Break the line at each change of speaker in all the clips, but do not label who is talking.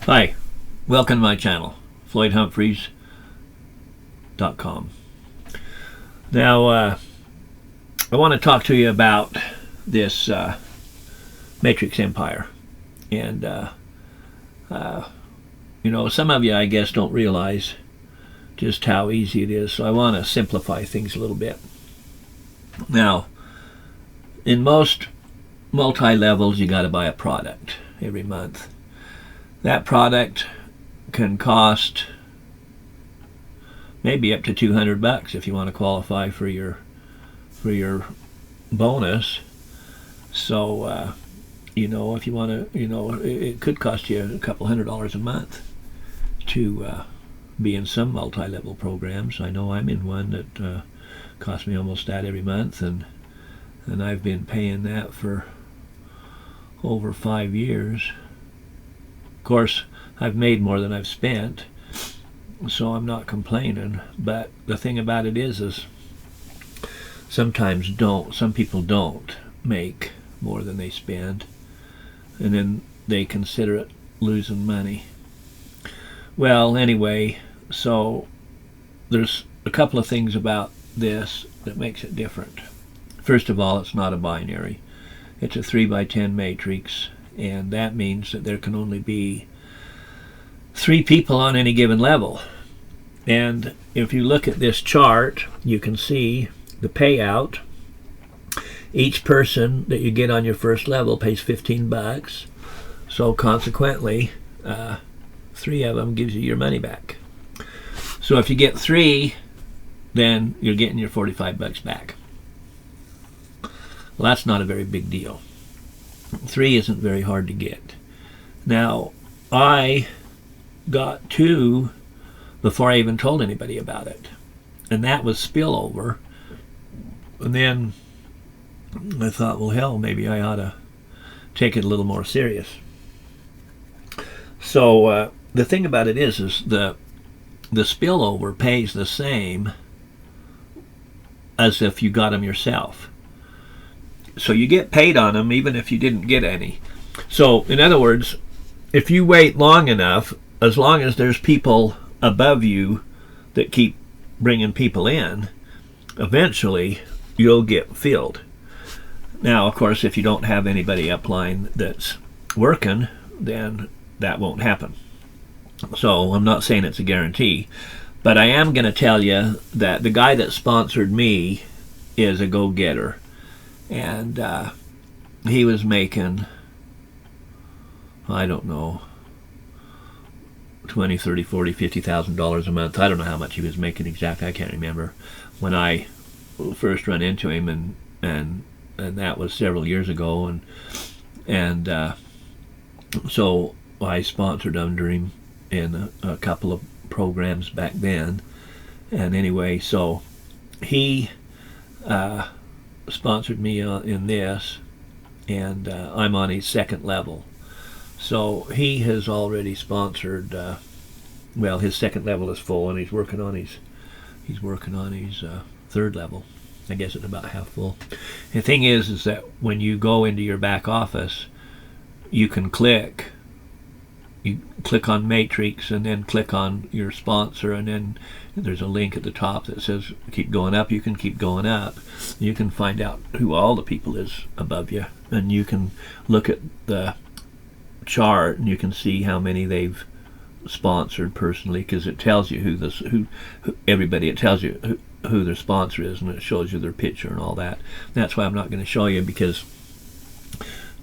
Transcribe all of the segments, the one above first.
Hi, welcome to my channel, FloydHumphreys.com. Now, I want to talk to you about this Matrix Empire. And, some of you, I guess, don't realize just how easy it is. So I want to simplify things a little bit. Now, in most multi-levels, you got to buy a product every month. That product can cost maybe up to $200 if you want to qualify for your bonus. So if you want to, it could cost you a couple $100 a month to be in some multi-level programs. I know I'm in one that costs me almost that every month, and I've been paying that for over 5 years. Of course, I've made more than I've spent, so I'm not complaining. But the thing about it is some people don't make more than they spend, and then they consider it losing money. Well, anyway, so there's a couple of things about this that makes it different. First of all, it's not a binary. It's a 3x10 matrix, and that means that there can only be 3 people on any given level. And if you look at this chart, you can see the payout. Each person that you get on your first level pays $15. So consequently, 3 of them gives you your money back. So if you get 3, then you're getting your $45 back. Well, that's not a very big deal. 3 isn't very hard to get. Now, I got 2 before I even told anybody about it, and that was spillover. And then I thought, well, hell, maybe I ought to take it a little more serious. So the thing about it is the spillover pays the same as if you got them yourself. So you get paid on them even if you didn't get any. So in other words, if you wait long enough, as long as there's people above you that keep bringing people in, eventually you'll get filled. Now, of course, if you don't have anybody upline that's working, then that won't happen. So I'm not saying it's a guarantee, but I am going to tell you that the guy that sponsored me is a go-getter. And he was making, I don't know, $20,000, $30,000, $40,000, $50,000 a month. I don't know how much he was making exactly. I can't remember when I first run into him, and that was several years ago. And so I sponsored under him in a couple of programs back then. And anyway, so he sponsored me in this, and I'm on his second level. So he has already sponsored. Well, his second level is full, and he's working on his third level. I guess it's about half full. The thing is that when you go into your back office, you can click on Matrix, and then click on your sponsor, and then there's a link at the top that says keep going up. You can keep going up. You can find out who all the people is above you, and you can look at the chart and you can see how many they've sponsored personally, because it tells you who everybody. It tells you who their sponsor is, and it shows you their picture and all that. That's why I'm not going to show you, because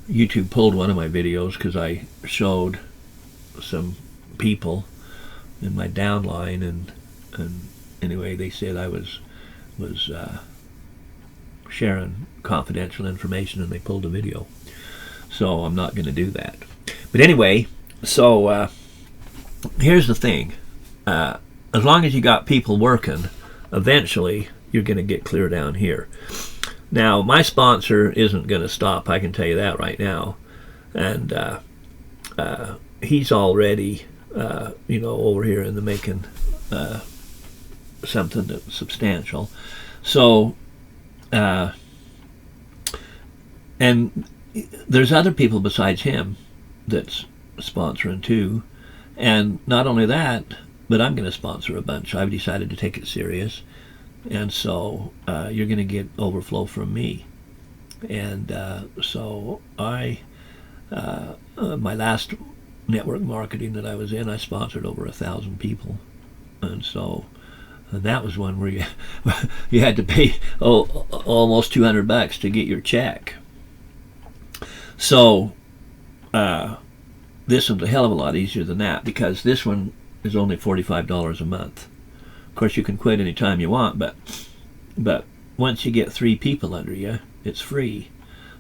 YouTube pulled one of my videos because I showed some people in my downline, and anyway, they said I was sharing confidential information, and they pulled the video. So I'm not going to do that. But anyway, so here's the thing. As long as you got people working, eventually you're going to get clear down here. Now, my sponsor isn't going to stop, I can tell you that right now. And he's already, over here in the making something that's substantial. So, and there's other people besides him that's sponsoring too, And not only that, but I'm going to sponsor a bunch. I've decided to take it serious, and so you're going to get overflow from me. And so my last network marketing that I was in, I sponsored over 1,000 people, and so that was one where you had to pay almost $200 to get your check. So this one's a hell of a lot easier than that, because this one is only $45 a month. Of course, you can quit any time you want, but once you get 3 people under you, it's free.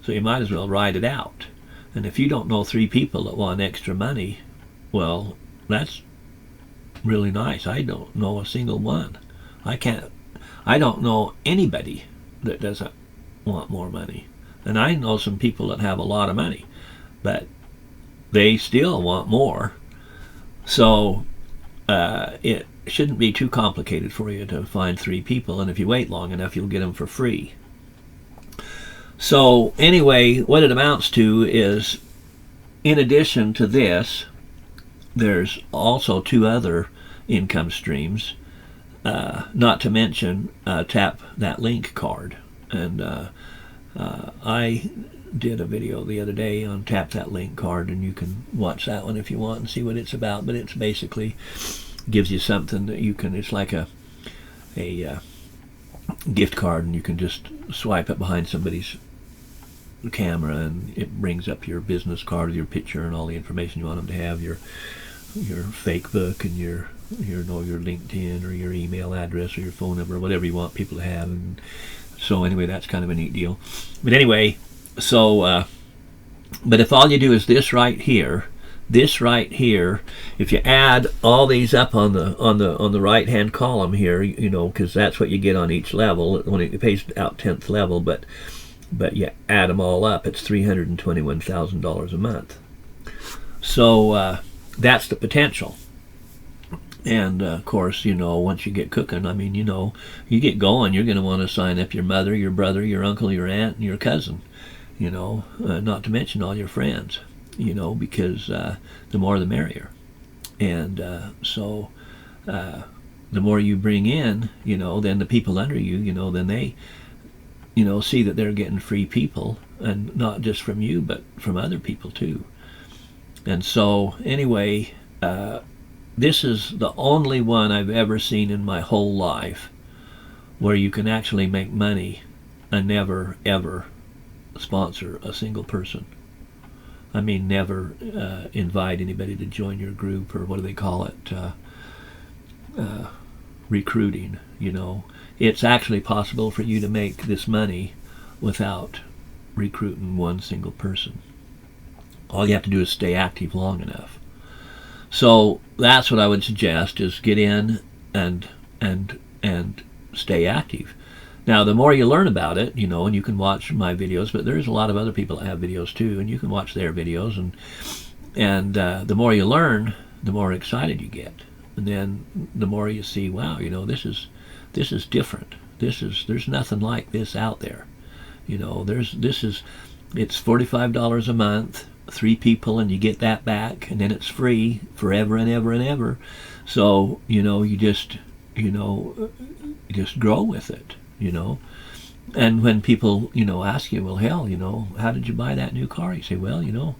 So you might as well ride it out. And if you don't know 3 people that want extra money, well, that's really nice. I don't know a single one. I don't know anybody that doesn't want more money. And I know some people that have a lot of money, but they still want more. So it shouldn't be too complicated for you to find 3 people, and if you wait long enough, you'll get them for free. So anyway, what it amounts to is, in addition to this, there's also 2 other income streams, not to mention Tap That Link card. And I did a video the other day on Tap That Link card, and you can watch that one if you want and see what it's about. But it's basically gives you something that you can, it's like a gift card, and you can just swipe it behind somebody's camera, and it brings up your business card with your picture and all the information you want them to have, your fake book, and your LinkedIn or your email address or your phone number, whatever you want people to have. And so anyway, that's kind of a neat deal. But anyway, so but if all you do is this right here, if you add all these up on the right hand column here, you know, because that's what you get on each level when it pays out 10th level, but you add them all up, it's $321,000 a month. So that's the potential. And of course, you know, once you get cooking, I mean, you know, you get going, you're going to want to sign up your mother, your brother, your uncle, your aunt, and your cousin, you know, not to mention all your friends, you know, because the more the merrier. And so the more you bring in, you know, then the people under you, you know, then they, you know, see that they're getting free people, and not just from you, but from other people too. And so anyway, this is the only one I've ever seen in my whole life where you can actually make money and never ever sponsor a single person. I mean, never invite anybody to join your group, or what do they call it, recruiting, you know. It's actually possible for you to make this money without recruiting one single person. All you have to do is stay active long enough. So that's what I would suggest, is get in and stay active. Now, the more you learn about it, you know, and you can watch my videos, but there's a lot of other people that have videos too, and you can watch their videos, and the more you learn, the more excited you get. And then the more you see, wow, you know, this is different. There's nothing like this out there. You know, it's $45 a month, 3 people, and you get that back, and then it's free forever and ever and ever. So, you know, you just grow with it, you know. And when people, you know, ask you, well, hell, you know, how did you buy that new car? You say, well, you know,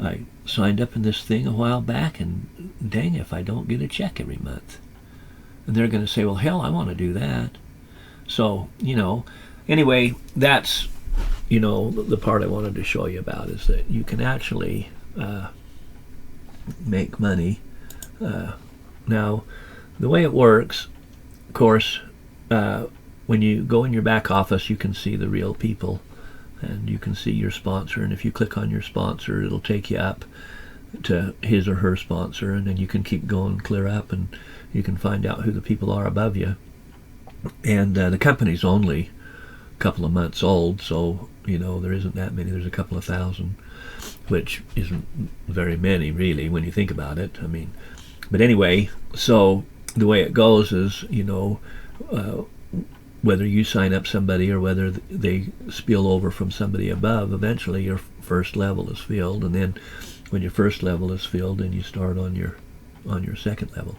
I signed up in this thing a while back, and dang if I don't get a check every month. And they're going to say, well, hell, I want to do that. So, you know, anyway, that's, you know, the part I wanted to show you about, is that you can actually make money. Now, the way it works, of course, when you go in your back office, you can see the real people, and you can see your sponsor, and if you click on your sponsor, it'll take you up to his or her sponsor, and then you can keep going clear up, and you can find out who the people are above you. And the company's only a couple of months old, so, you know, there isn't that many. There's a couple of thousand, which isn't very many, really, when you think about it. I mean, but anyway, so the way it goes is, you know, whether you sign up somebody or whether they spill over from somebody above, eventually your first level is filled, and then when your first level is filled, then you start on your on your second level.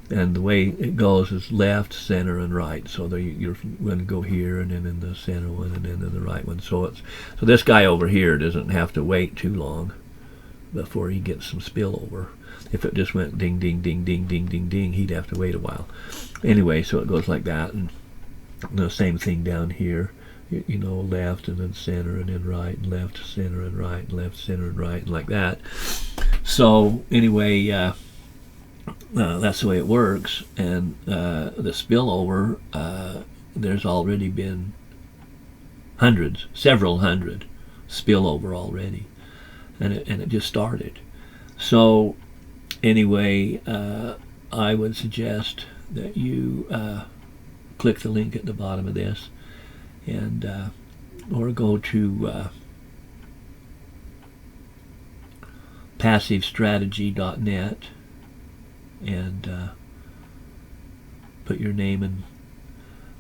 And the way it goes is left, center, and right. So you're going to go here, and then in the center one, and then in the right one. So this guy over here doesn't have to wait too long before he gets some spillover. If it just went ding, ding, ding, ding, ding, ding, ding, he'd have to wait a while. Anyway, so it goes like that, and the same thing down here. You know, left and then center and then right, and left, center and right, and left, center and right, and like that. So anyway, that's the way it works. And the spillover, there's already been several hundred spillover already, and it just started. So anyway, I would suggest that you click the link at the bottom of this, and or go to passivestrategy.net and put your name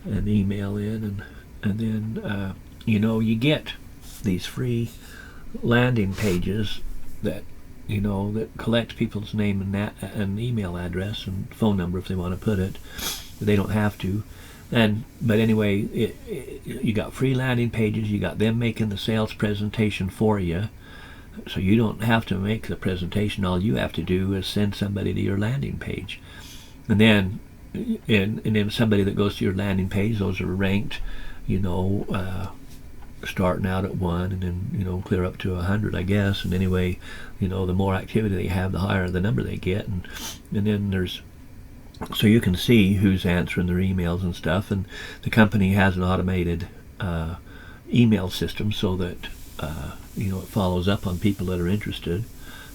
and email in, and then you get these free landing pages that that collect people's name and email address and phone number if they want to put it. They don't have to. But anyway, you got free landing pages. You got them making the sales presentation for you, so you don't have to make the presentation. All you have to do is send somebody to your landing page, and then somebody that goes to your landing page, those are ranked, starting out at 1, and then clear up to 100, I guess. And anyway, the more activity they have, the higher the number they get, and then there's. So you can see who's answering their emails and stuff, and the company has an automated email system so that it follows up on people that are interested,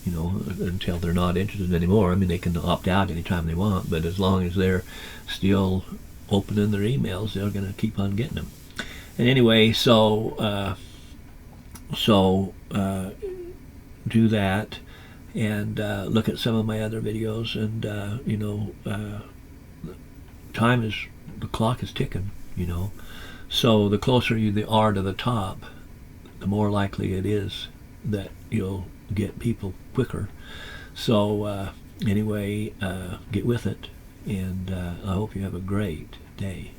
until they're not interested anymore. I mean, they can opt out anytime they want, but as long as they're still opening their emails, they're going to keep on getting them. And anyway, so do that. And look at some of my other videos, and the clock is ticking, so the closer you are to the top, the more likely it is that you'll get people quicker. So anyway, get with it, and I hope you have a great day.